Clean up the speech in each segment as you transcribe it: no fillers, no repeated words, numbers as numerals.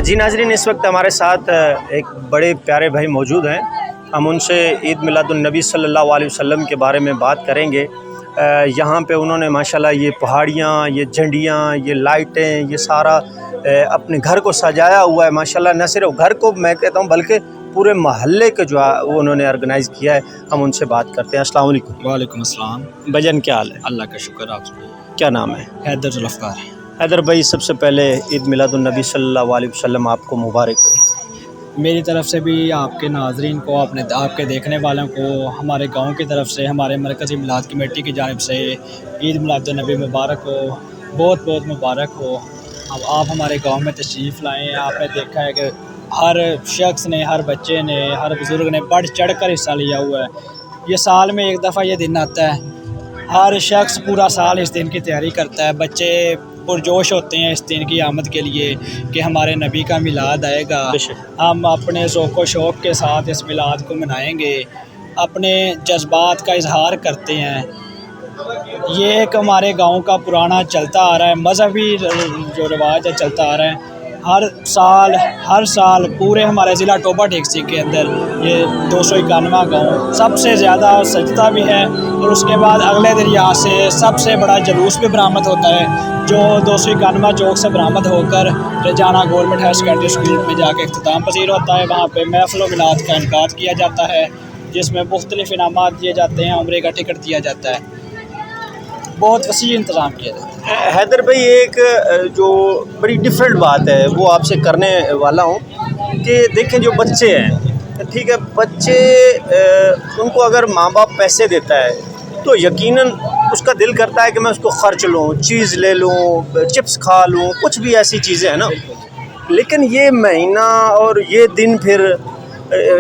जी नाज़रीन, इस वक्त हमारे साथ एक बड़े प्यारे भाई मौजूद हैं। हम उनसे ईद मिलादुन्नबी सल्लल्लाहु अलैहि वसल्लम के बारे में बात करेंगे। यहाँ पे उन्होंने माशाल्लाह ये पहाड़ियाँ, ये झंडियाँ, ये लाइटें, ये सारा अपने घर को सजाया हुआ है माशाल्लाह। न सिर्फ घर को मैं कहता हूँ बल्कि पूरे महल्ले को जो है वो उन्होंने ऑर्गेनाइज़ किया है। हम उनसे बात करते हैं। अस्सलाम वालेकुम। वालेकुम अस्सलाम। भजन क्या हाल है? अल्लाह का शुक्र। आप क्या नाम है? हैदर जुल्फ़कार। हैदर भाई, सबसे पहले ईद मिलादुन्नबी सल्लल्लाहु अलैहि वसल्लम आपको मुबारक हो। मेरी तरफ से भी आपके नाज़रीन को, आपके देखने वालों को, हमारे गांव की तरफ से, हमारे मरकज़ी मिलाद कमेटी की जानिब से ईद मिलादुन्नबी मुबारक हो, बहुत बहुत मुबारक हो। अब आप हमारे गांव में तशरीफ़ लाएँ। आपने देखा है कि हर शख्स ने, हर बच्चे ने, हर बुज़ुर्ग ने बढ़ चढ़ कर हिस्सा लिया हुआ है। ये साल में एक दफ़ा ये दिन आता है। हर शख्स पूरा साल इस दिन की तैयारी करता है। बच्चे पुरजोश होते हैं इस दिन की आमद के लिए कि हमारे नबी का मिलाद आएगा। हम अपने ज़ौक़ व शौक़ के साथ इस मिलाद को मनाएंगे, अपने जज्बात का इजहार करते हैं। ये एक हमारे गांव का पुराना चलता आ रहा है, मज़हबी जो रिवाज है चलता आ रहा है। हर साल पूरे हमारे ज़िला टोबा टेक्सी के अंदर ये 291 गाँव सबसे ज़्यादा सजता भी है। और उसके बाद अगले दिन यहाँ से सबसे बड़ा जुलूस भी बरामद होता है, जो 291 चौक से बरामद होकर रजाना गवर्नमेंट हायर सेकेंडरी स्कूल में जाके इख्तिताम पसीर होता है। वहाँ पे महफ़िल व मिलाद का इनकाद किया जाता है, जिसमें मुख्तलिफ़ इनामात दिए जाते हैं, उम्रे का टिकट दिया जाता है। बहुत वसी इंतज़ाम किया जाता है। हैदर भाई, एक जो बड़ी डिफरेंट बात है वो आपसे करने वाला हूँ कि देखें जो बच्चे हैं, ठीक है, बच्चे उनको अगर माँ बाप पैसे देता है तो यकीनन उसका दिल करता है कि मैं उसको ख़र्च लूँ, चीज़ ले लूँ, चिप्स खा लूँ, कुछ भी ऐसी चीज़ें हैं ना। लेकिन ये महीना और ये दिन फिर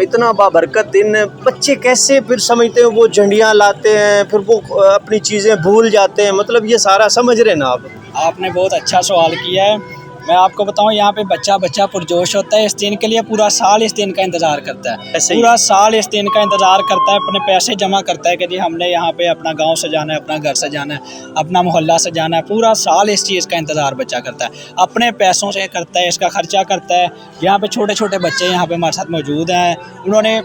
इतना बाबरकत दिन, बच्चे कैसे फिर समझते हैं? वो झंडियाँ लाते हैं, फिर वो अपनी चीज़ें भूल जाते हैं। मतलब ये सारा समझ रहे हैं ना आप? आपने बहुत अच्छा सवाल किया है। मैं आपको बताऊं, यहाँ पे बच्चा पुरजोश होता है इस दिन के लिए। पूरा साल इस दिन का इंतज़ार करता है, पूरा साल इस दिन का इंतज़ार करता है। अपने पैसे जमा करता है कि जी हमने यहाँ पे अपना गांव सजाना है, अपना घर सजाना है, अपना मोहल्ला सजाना है। पूरा साल इस चीज़ का इंतज़ार बच्चा करता है, अपने पैसों से करता है, इसका खर्चा करता है। यहाँ पे छोटे छोटे बच्चे यहाँ पे हमारे साथ मौजूद हैं। उन्होंने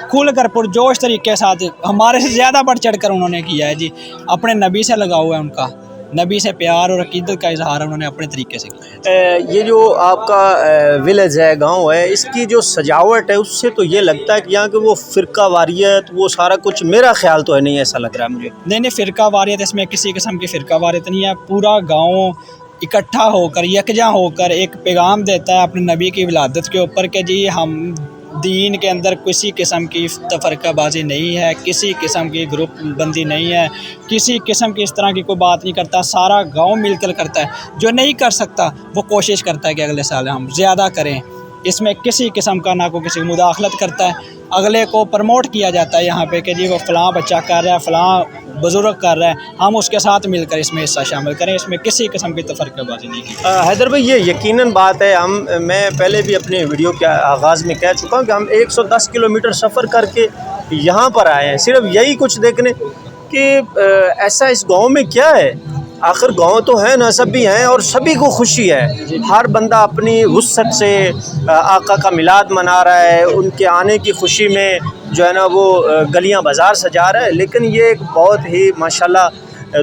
खुल कर पुरजोश तरीके के साथ हमारे से ज़्यादा बढ़ चढ़ कर उन्होंने किया है जी। अपने नबी से लगा हुआ है, उनका नबी से प्यार और अकीदत का इजहार उन्होंने अपने तरीके से किया। ये जो आपका विलेज है, गांव है, इसकी जो सजावट है उससे तो ये लगता है कि यहाँ के वो फ़िरका वारियत, वो सारा कुछ, मेरा ख्याल तो है नहीं, ऐसा लग रहा है मुझे। नहीं, फ़िरका वारियत इसमें किसी किस्म की फ़िरका वारियत नहीं है। पूरा गाँव इकट्ठा होकर, यकजा होकर एक पैगाम देता है अपने नबी की विलादत के ऊपर कि जी हम दीन के अंदर किसी किस्म की तफरकाबाजी नहीं है, किसी किस्म की ग्रुप बंदी नहीं है, किसी किस्म की इस तरह की कोई बात नहीं करता। सारा गांव मिलकर करता है। जो नहीं कर सकता वो कोशिश करता है कि अगले साल हम ज़्यादा करें। इसमें किसी किस्म का ना कोई किसी की मुदाखलत करता है। अगले को प्रमोट किया जाता है यहाँ पे कि जी वो फ़लाँ बच्चा कर रहा है, फ़लाँ बुज़ुर्ग कर रहा है, हम उसके साथ मिलकर इसमें हिस्सा शामिल करें। इसमें किसी किस्म की तफरकाबाजी नहीं की। हैदर भाई, ये यकीनन बात है। मैं पहले भी अपने वीडियो के आगाज़ में कह चुका हूँ कि हम 110 किलोमीटर सफ़र करके यहाँ पर आए हैं, सिर्फ यही कुछ देखने कि ऐसा इस गाँव में क्या है। आखिर गांव तो है ना, सभी हैं और सभी को खुशी है। हर बंदा अपनी वुसअत से आका का मिलाद मना रहा है, उनके आने की खुशी में जो है ना वो गलियां बाज़ार सजा रहा है। लेकिन ये एक बहुत ही माशाल्लाह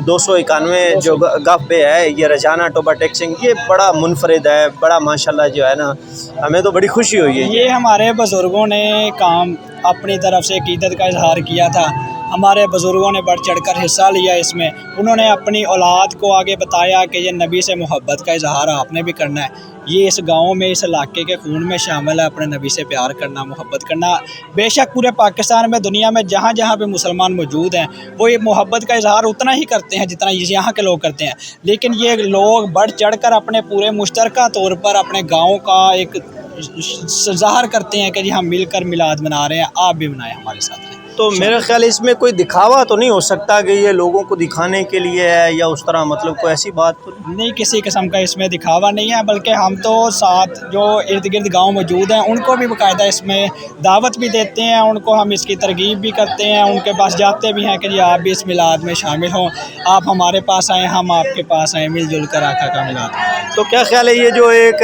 291 जो गफ़े है, ये रजाना टोबा टेक्सिंग, ये बड़ा मुनफरिद है, बड़ा माशाल्लाह जो है ना, हमें तो बड़ी खुशी हुई है। ये हमारे बुज़ुर्गों ने काम अपनी तरफ से अकीदत का इजहार किया था। हमारे बुज़ुर्गों ने बढ़ चढ़ कर हिस्सा लिया इसमें। उन्होंने अपनी औलाद को आगे बताया कि ये नबी से मोहब्बत का इजहार आपने भी करना है। ये इस गांव में, इस इलाके के खून में शामिल है, अपने नबी से प्यार करना, मोहब्बत करना। बेशक पूरे पाकिस्तान में, दुनिया में जहाँ जहाँ पे मुसलमान मौजूद हैं, वो ये मोहब्बत का इजहार उतना ही करते हैं जितना यहाँ के लोग करते हैं। लेकिन ये लोग बढ़ चढ़ कर अपने पूरे मुश्तरका तौर पर अपने गाँव का एक ज़ाहिर करते हैं कि जी हम मिलकर मिलाद मना रहे हैं, आप भी मनाएं हमारे साथ। तो मेरा ख्याल है इसमें कोई दिखावा तो नहीं हो सकता कि ये लोगों को दिखाने के लिए है या उस तरह, मतलब कोई ऐसी बात तो नहीं, किसी किस्म का इसमें दिखावा नहीं है। बल्कि हम तो साथ जो इर्द गिर्द गांव मौजूद हैं उनको भी बाकायदा इसमें दावत भी देते हैं, उनको हम इसकी तरगीब भी करते हैं, उनके पास जाते भी हैं कि जी आप भी इस मिलाद में शामिल हों, आप हमारे पास आएँ, हम आपके पास आएँ, मिलजुल कर आका का मिलाद। तो क्या ख्याल है ये जो एक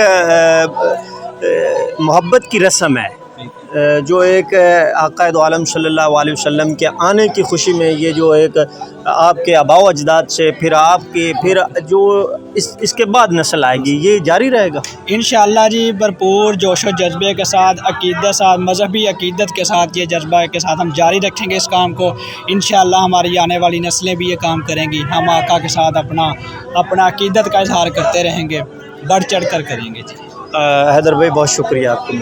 मोहब्बत की रस्म है, जो एक आक़ा दो आलम सल्लल्लाहु अलैहि वसल्लम के आने की खुशी में ये जो एक आपके आबाओ अजदाद से फिर आपके फिर जो इसके बाद नस्ल आएगी, ये जारी रहेगा इंशाअल्लाह जी। भरपूर जोश व जज्बे के साथ, अकीदत साथ, मजहबी अकीदत के साथ, ये जज्बा के साथ हम जारी रखेंगे इस काम को। इंशाअल्लाह हमारी आने वाली नस्लें भी ये काम करेंगी। हम आका के साथ अपना अकीदत का इजहार करते रहेंगे, बढ़ चढ़ कर करेंगे जी। हैदर भाई बहुत शुक्रिया आपको,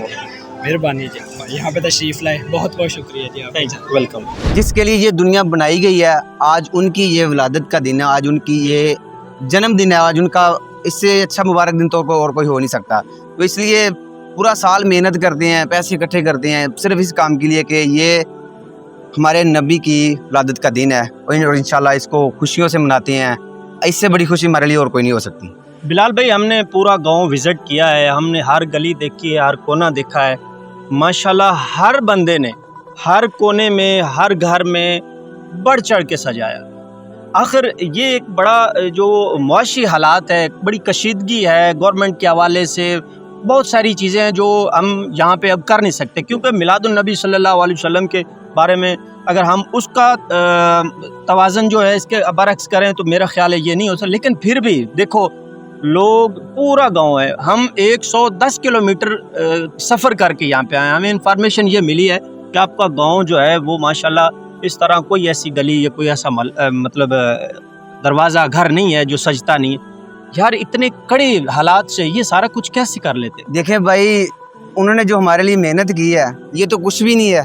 मेहरबानी जी, यहाँ पे तशरीफ़ लाए, बहुत बहुत शुक्रिया जी आपका, वेलकम। जिसके लिए ये दुनिया बनाई गई है, आज उनकी ये विलादत का दिन है, आज उनकी ये जन्मदिन है, आज उनका इससे अच्छा मुबारक दिन तो और कोई हो नहीं सकता। तो इसलिए पूरा साल मेहनत करते हैं, पैसे इकट्ठे करते हैं सिर्फ इस काम के लिए कि ये हमारे नबी की विलादत का दिन है, और इंशाल्लाह इसको खुशियों से मनाते हैं। इससे बड़ी खुशी हमारे लिए और कोई नहीं हो सकती। बिलाल भाई, हमने पूरा गांव विज़िट किया है, हमने हर गली देखी है, हर कोना देखा है। माशाल्लाह हर बंदे ने हर कोने में, हर घर में बढ़ चढ़ के सजाया। आखिर ये एक बड़ा जो मुआशी हालात है, बड़ी कशीदगी है गवर्नमेंट के हवाले से, बहुत सारी चीज़ें हैं जो हम यहाँ पे अब कर नहीं सकते, क्योंकि मिलादुन नबी सल्लल्लाहु अलैहि वसल्लम के बारे में अगर हम उसका तवाज़न जो है इसके बरक्स करें तो मेरा ख्याल है ये नहीं हो सकता। लेकिन फिर भी देखो, लोग पूरा गांव है, हम 110 किलोमीटर सफ़र करके यहाँ पे आए। हमें इंफॉर्मेशन ये मिली है कि आपका गांव जो है वो माशाल्लाह इस तरह कोई ऐसी गली या कोई ऐसा मतलब दरवाज़ा घर नहीं है जो सजता नहीं है। यार इतने कड़े हालात से ये सारा कुछ कैसे कर लेते? देखें भाई, उन्होंने जो हमारे लिए मेहनत की है ये तो कुछ भी नहीं है।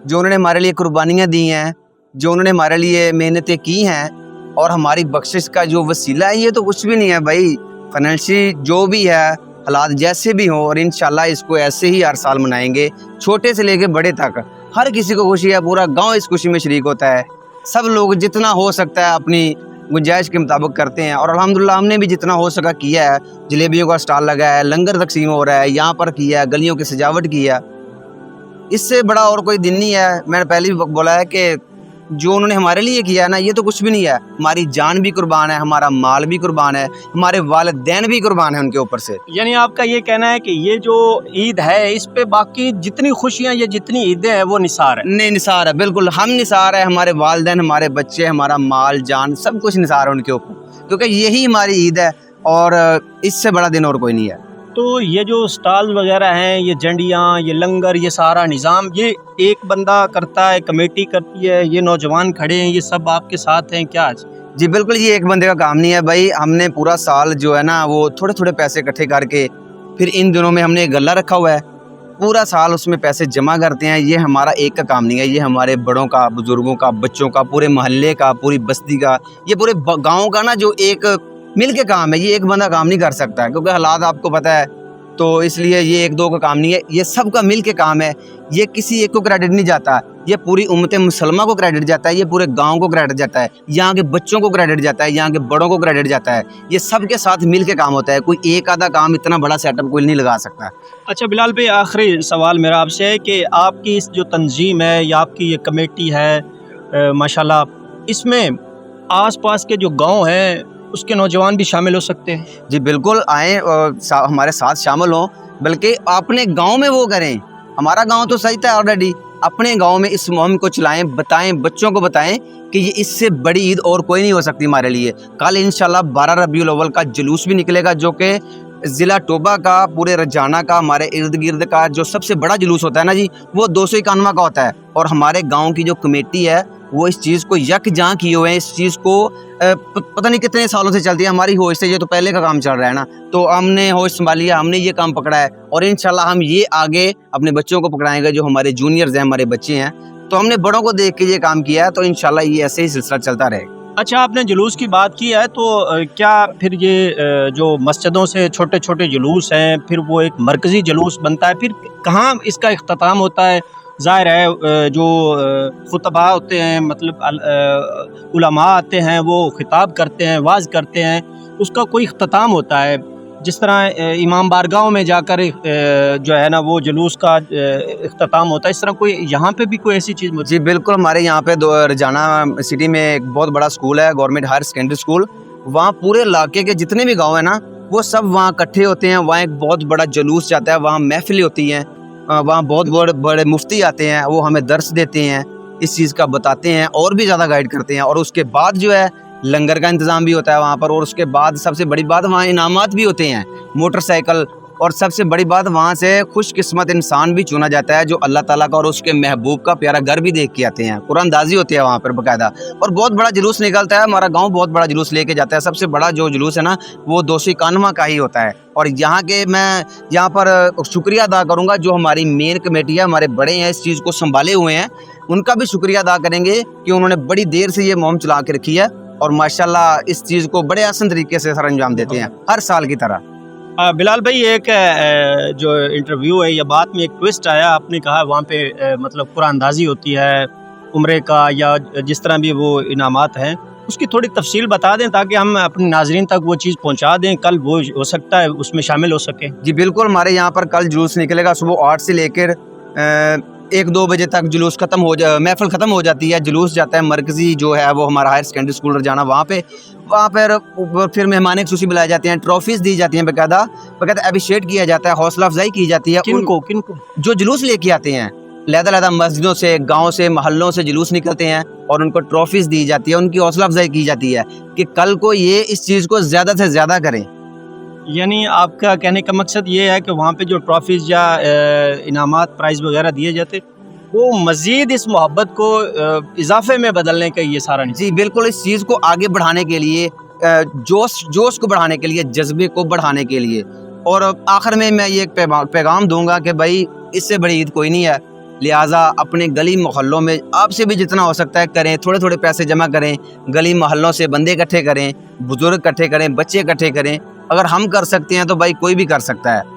जो उन्होंने हमारे लिए कुर्बानियाँ दी हैं, जो उन्होंने हमारे लिए मेहनतें की हैं, और हमारी बख्शिश का जो वसीला है, ये तो कुछ भी नहीं है भाई। फाइनेंशियली जो भी है, हालात जैसे भी हों, और इंशाल्लाह इसको ऐसे ही हर साल मनाएंगे, छोटे से लेके बड़े तक हर किसी को खुशी है। पूरा गांव इस खुशी में शरीक होता है। सब लोग जितना हो सकता है अपनी गुंजाइश के मुताबिक करते हैं, और अल्हम्दुलिल्लाह हमने भी जितना हो सका किया है। जलेबियों का स्टॉल लगा है, लंगर तकसीम हो रहा है, यहाँ पर किया है, गलियों की सजावट की है। इससे बड़ा और कोई दिन नहीं है। मैंने पहले भी बोला है कि जो उन्होंने हमारे लिए किया है ना, ये तो कुछ भी नहीं है। हमारी जान भी कुर्बान है, हमारा माल भी कुर्बान है, हमारे वालिदैन भी कुर्बान है उनके ऊपर से। यानी आपका ये कहना है कि ये जो ईद है इस पे बाकी जितनी खुशियाँ, ये जितनी ईदें हैं वो निसार है? नहीं, निसार है, बिल्कुल हम निसार है। हमारे वालिदैन, हमारे बच्चे, हमारा माल जान सब कुछ निसार है उनके ऊपर, क्योंकि यही हमारी ईद है और इससे बड़ा दिन और कोई नहीं है। तो ये जो स्टॉल वगैरह हैं, ये जंडियाँ, ये लंगर, ये सारा निज़ाम ये एक बंदा करता है, कमेटी करती है, ये नौजवान खड़े हैं, ये सब आपके साथ हैं क्या आज? जी बिल्कुल, ये एक बंदे का काम नहीं है भाई। हमने पूरा साल जो है ना वो थोड़े थोड़े पैसे इकट्ठे करके फिर इन दिनों में हमने एक गल्ला रखा हुआ है, पूरा साल उसमें पैसे जमा करते हैं। ये हमारा एक का काम नहीं है, ये हमारे बड़ों का, बुजुर्गों का, बच्चों का, पूरे मोहल्ले का, पूरी बस्ती का, ये पूरे गाँव का ना जो एक मिल के काम है। ये एक बंदा काम नहीं कर सकता, क्योंकि हालात आपको पता है, तो इसलिए ये एक दो का काम नहीं है, ये सब का मिल के काम है। ये किसी एक को क्रेडिट नहीं जाता, ये पूरी उम्मत मुसलमान को क्रेडिट जाता है, ये पूरे गांव को क्रेडिट जाता है, यहाँ के बच्चों को क्रेडिट जाता है, यहाँ के बड़ों को क्रेडिट जाता है। ये सब के साथ मिल के काम होता है, कोई एक आधा काम इतना बड़ा सेटअप कोई नहीं लगा सकता। अच्छा बिलाल भाई, आखिरी सवाल मेरा आपसे है कि आपकी इस जो तंजीम है या आपकी ये कमेटी है, माशाल्लाह, इसमें आस पास के जो गाँव हैं उसके नौजवान भी शामिल हो सकते हैं? जी बिल्कुल, आएँ और हमारे साथ शामिल हों, बल्कि अपने गांव में वो करें। हमारा गांव तो सही था ऑलरेडी, अपने गांव में इस मुहिम को चलाएं, बताएं, बच्चों को बताएं कि ये इससे बड़ी ईद और कोई नहीं हो सकती हमारे लिए। कल इंशाल्लाह 12 रबीउल अव्वल का जुलूस भी निकलेगा, जो कि ज़िला टोबा का, पूरे रजाना का, हमारे इर्द गिर्द का जो सबसे बड़ा जुलूस होता है ना जी, वो 291 का होता है। और हमारे गाँव की जो कमेटी है वो इस चीज़ को यकजां किए हुए हैं। इस चीज़ को पता नहीं कितने सालों से चलती है, हमारी होश से ये तो पहले का काम चल रहा है ना, तो हमने होश संभाली है, हमने ये काम पकड़ा है, और इंशाल्लाह हम ये आगे अपने बच्चों को पकड़ाएंगे, जो हमारे जूनियर्स हैं, हमारे बच्चे हैं। तो हमने बड़ों को देख के ये काम किया है, तो इंशाल्लाह ये ऐसे ही सिलसिला चलता रहेगा। अच्छा, आपने जुलूस की बात की है, तो क्या फिर ये जो मस्जिदों से छोटे छोटे जुलूस हैं, फिर वो एक मरकज़ी जुलूस बनता है, फिर कहाँ इसका इख्तिताम होता है? ज़ाहिर है जो खुतबा होते हैं, मतलब उलमा आते हैं, वो खिताब करते हैं, वाज़ करते हैं, उसका कोई इख्तिताम होता है। जिस तरह इमाम बारगाहों में जाकर जो है ना वो जुलूस का इख्तिताम होता है, इस तरह कोई यहाँ पे भी कोई ऐसी चीज़? जी बिल्कुल, हमारे यहाँ पे रजाना सिटी में एक बहुत बड़ा स्कूल है, गवर्नमेंट हायर सेकेंडरी स्कूल। वहाँ पूरे इलाके के जितने भी गांव हैं ना, وہ سب وہاں اکٹھے ہوتے ہیں. وہاں ایک بہت بڑا جلوس جاتا ہے, وہاں محفلیں ہوتی ہیں, وہاں بہت بڑے مفتی آتے ہیں, وہ ہمیں درس دیتے ہیں, اس چیز کا بتاتے ہیں اور بھی زیادہ گائیڈ کرتے ہیں. اور اس کے بعد جو ہے لنگر کا انتظام بھی ہوتا ہے وہاں پر. اور اس کے بعد سب سے بڑی بات وہاں انعامات بھی ہوتے ہیں, موٹر سائیکل. اور سب سے بڑی بات وہاں سے خوش قسمت انسان بھی چنا جاتا ہے جو اللہ تعالیٰ کا اور اس کے محبوب کا پیارا گھر بھی دیکھ کے آتے ہیں. قرآن اندازی ہوتی ہے وہاں پر باقاعدہ, اور بہت بڑا جلوس نکلتا ہے. ہمارا گاؤں بہت بڑا جلوس لے کے جاتا ہے. سب سے بڑا جو جلوس ہے نا وہ 291 کا ہی ہوتا ہے. اور یہاں کے میں یہاں پر شکریہ ادا کروں گا جو ہماری مین کمیٹی ہے, ہمارے بڑے ہیں اس چیز کو سنبھالے ہوئے ہیں, ان کا بھی شکریہ ادا کریں گے کہ انہوں نے بڑی دیر سے یہ مہم چلا کے رکھی ہے اور ماشاءاللہ اس چیز کو بڑے آسان طریقے سے سر انجام دیتے ہیں ہر سال کی طرح. بلال بھائی, ایک جو انٹرویو ہے یا بات میں ایک ٹوسٹ آیا, آپ نے کہا وہاں پہ مطلب قرآن اندازی ہوتی ہے عمرے کا یا جس طرح بھی وہ انعامات ہیں, اس کی تھوڑی تفصیل بتا دیں تاکہ ہم اپنے ناظرین تک وہ چیز پہنچا دیں, کل وہ ہو سکتا ہے اس میں شامل ہو سکیں. جی بالکل, ہمارے یہاں پر کل جلوس نکلے گا صبح 8 سے لے کر 1-2 بجے تک. جلوس محفل ختم ہو جاتی ہے, جلوس جاتا ہے مرکزی جو ہے وہ ہمارا ہائر سیکنڈری اسکول رجانا, وہاں پر پھر مہمان خصوصی بلائے جاتے ہیں, ٹرافیز دی جاتی ہیں, باقاعدہ اپریشیٹ کیا جاتا ہے, حوصلہ افزائی کی جاتی ہے. کن کو جو جلوس لے کے آتے ہیں علیحدہ مسجدوں سے, گاؤں سے, محلوں سے جلوس نکلتے ہیں اور ان کو ٹرافیز دی جاتی ہے, ان کی حوصلہ افزائی کی جاتی ہے کہ کل کو یہ اس چیز کو زیادہ سے زیادہ کریں. یعنی آپ کا کہنے کا مقصد یہ ہے کہ وہاں پہ جو ٹرافیز یا انعامات پرائز وغیرہ دیے جاتے وہ مزید اس محبت کو اضافے میں بدلنے کا یہ سارا نہیں. جی بالکل, اس چیز کو آگے بڑھانے کے لیے, جوش کو بڑھانے کے لیے, جذبے کو بڑھانے کے لیے. اور آخر میں یہ ایک پیغام دوں گا کہ بھائی اس سے بڑی عید کوئی نہیں ہے, لہٰذا اپنے گلی محلوں میں آپ سے بھی جتنا ہو سکتا ہے کریں, تھوڑے تھوڑے پیسے جمع کریں, گلی محلوں سے بندے اکٹھے کریں, بزرگ اکٹھے کریں, بچے اکٹھے کریں. اگر ہم کر سکتے ہیں تو بھائی کوئی بھی کر سکتا ہے.